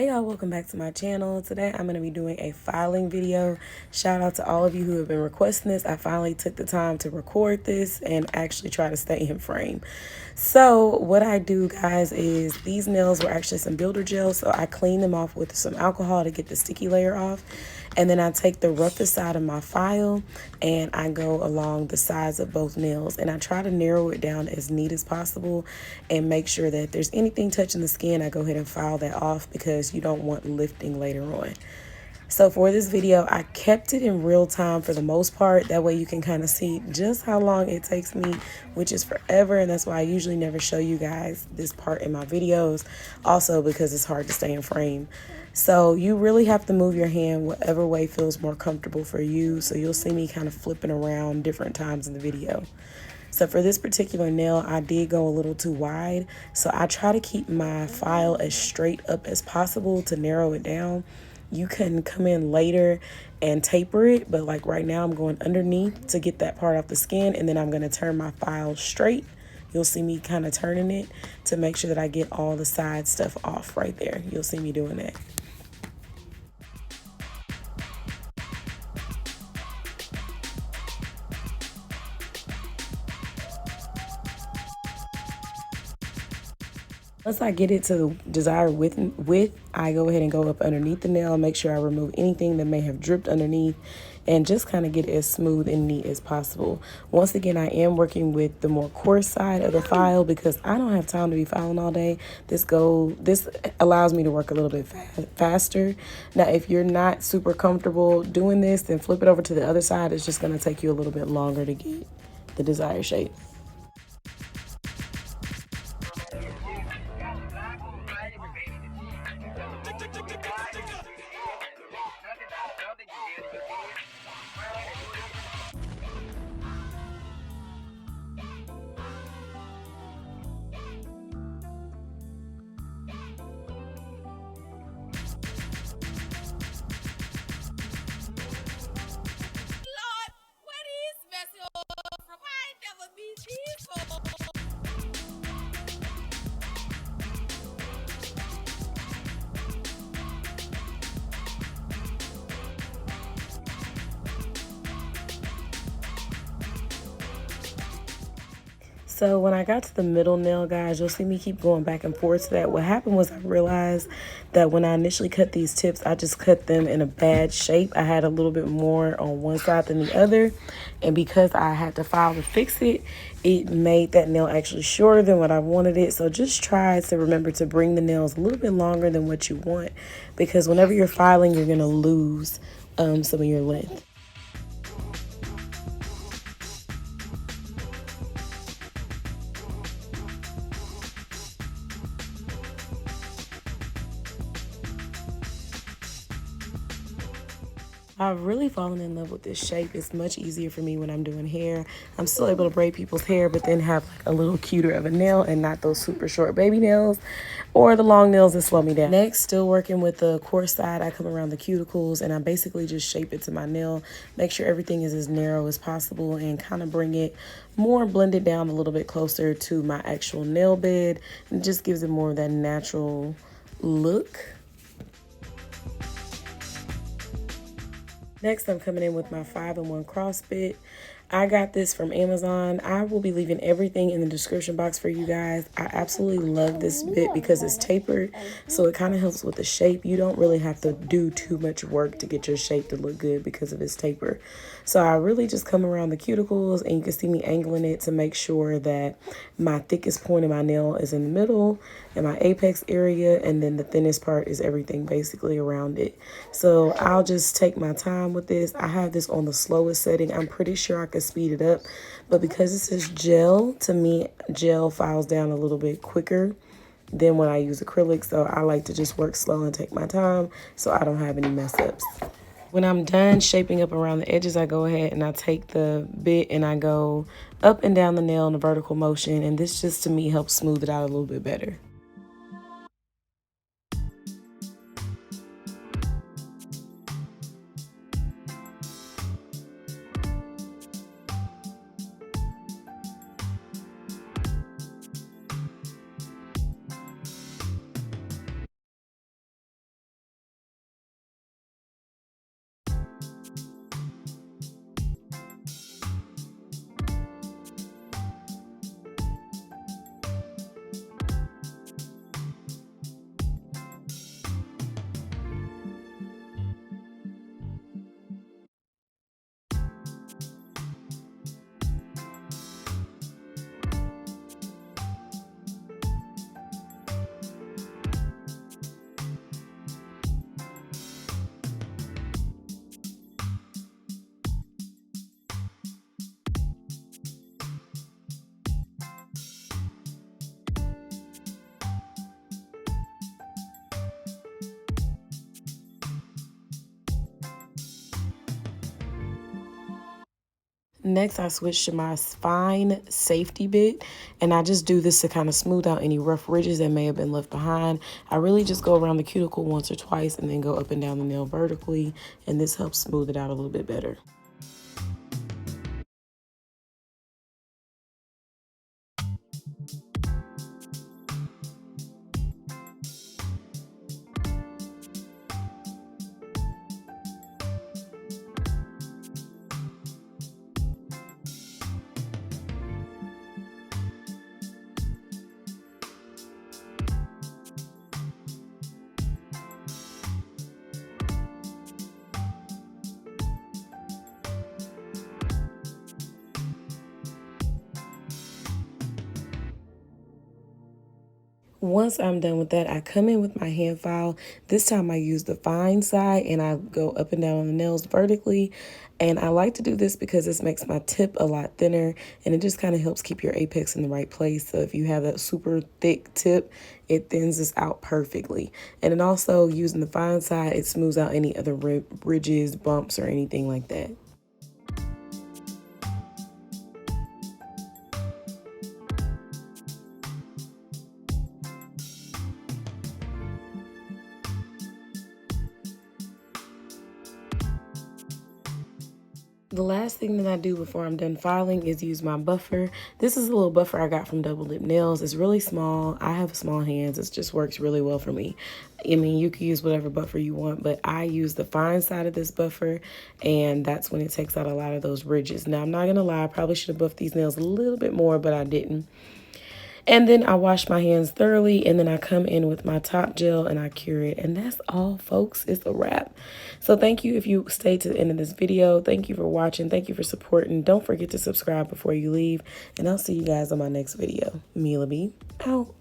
Hey y'all, welcome back to my channel. Today I'm going to be doing a filing video. Shout out to all of you who have been requesting this. I finally took the time to record this and actually try to stay in frame. So what I do, guys, is these nails were actually some builder gel, so I clean them off with some alcohol to get the sticky layer off. And then I take the roughest side of my file and I go along the sides of both nails, and I try to narrow it down as neat as possible and make sure that if there's anything touching the skin, I go ahead and file that off because you don't want lifting later on. So for this video, I kept it in real time for the most part. That way you can kind of see just how long it takes me, which is forever. And that's why I usually never show you guys this part in my videos. Also because it's hard to stay in frame. So you really have to move your hand whatever way feels more comfortable for you. So you'll see me kind of flipping around different times in the video. So for this particular nail, I did go a little too wide. So I try to keep my file as straight up as possible to narrow it down. You can come in later and taper it, but like right now I'm going underneath to get that part off the skin, and then I'm going to turn my file straight. You'll see me kind of turning it to make sure that I get all the side stuff off right there. You'll see me doing that. Once I get it to the desired width, I go ahead and go up underneath the nail, make sure I remove anything that may have dripped underneath, and just kind of get it as smooth and neat as possible. Once again, I am working with the more coarse side of the file because I don't have time to be filing all day. This allows me to work a little bit faster. Now, if you're not super comfortable doing this, then flip it over to the other side. It's just going to take you a little bit longer to get the desired shape. So when I got to the middle nail, guys, you'll see me keep going back and forth to that. What happened was I realized that when I initially cut these tips, I just cut them in a bad shape. I had a little bit more on one side than the other. And because I had to file to fix it, it made that nail actually shorter than what I wanted it. So just try to remember to bring the nails a little bit longer than what you want, because whenever you're filing, you're going to lose some of your length. I've really fallen in love with this shape. It's much easier for me when I'm doing hair. I'm still able to braid people's hair, but then have like a little cuter of a nail and not those super short baby nails or the long nails that slow me down. Next, still working with the coarse side, I come around the cuticles and I basically just shape it to my nail. Make sure everything is as narrow as possible and kind of bring it more blended down a little bit closer to my actual nail bed. And just gives it more of that natural look. Next, I'm coming in with my 5-in-1 cross bit. I got this from Amazon. I will be leaving everything in the description box for you guys. I absolutely love this bit because it's tapered, so it kind of helps with the shape. You don't really have to do too much work to get your shape to look good because of its taper. So I really just come around the cuticles, and you can see me angling it to make sure that my thickest point of my nail is in the middle and my apex area, and then the thinnest part is everything basically around it. So I'll just take my time with this. I have this on the slowest setting. I'm pretty sure I could speed it up, but because this is gel, to me gel files down a little bit quicker than when I use acrylic. So I like to just work slow and take my time so I don't have any mess ups. When I'm done shaping up around the edges, I go ahead and I take the bit and I go up and down the nail in a vertical motion, and this just to me helps smooth it out a little bit better. Next, I switched to my spine safety bit, and I just do this to kind of smooth out any rough ridges that may have been left behind. I really just go around the cuticle once or twice and then go up and down the nail vertically, and this helps smooth it out a little bit better. Once I'm done with that, I come in with my hand file. This time I use the fine side and I go up and down on the nails vertically. And I like to do this because this makes my tip a lot thinner and it just kind of helps keep your apex in the right place. So if you have that super thick tip, it thins this out perfectly. And then also using the fine side, it smooths out any other ridges, bumps, or anything like that. The last thing that I do before I'm done filing is use my buffer. This is a little buffer I got from Double Lip Nails. It's really small. I have small hands. It just works really well for me. I mean, you can use whatever buffer you want, but I use the fine side of this buffer, and that's when it takes out a lot of those ridges. Now, I'm not going to lie. I probably should have buffed these nails a little bit more, but I didn't. And then I wash my hands thoroughly, and then I come in with my top gel and I cure it. And that's all, folks. It's a wrap. So thank you if you stayed to the end of this video. Thank you for watching. Thank you for supporting. Don't forget to subscribe before you leave. And I'll see you guys on my next video. Mila B, out.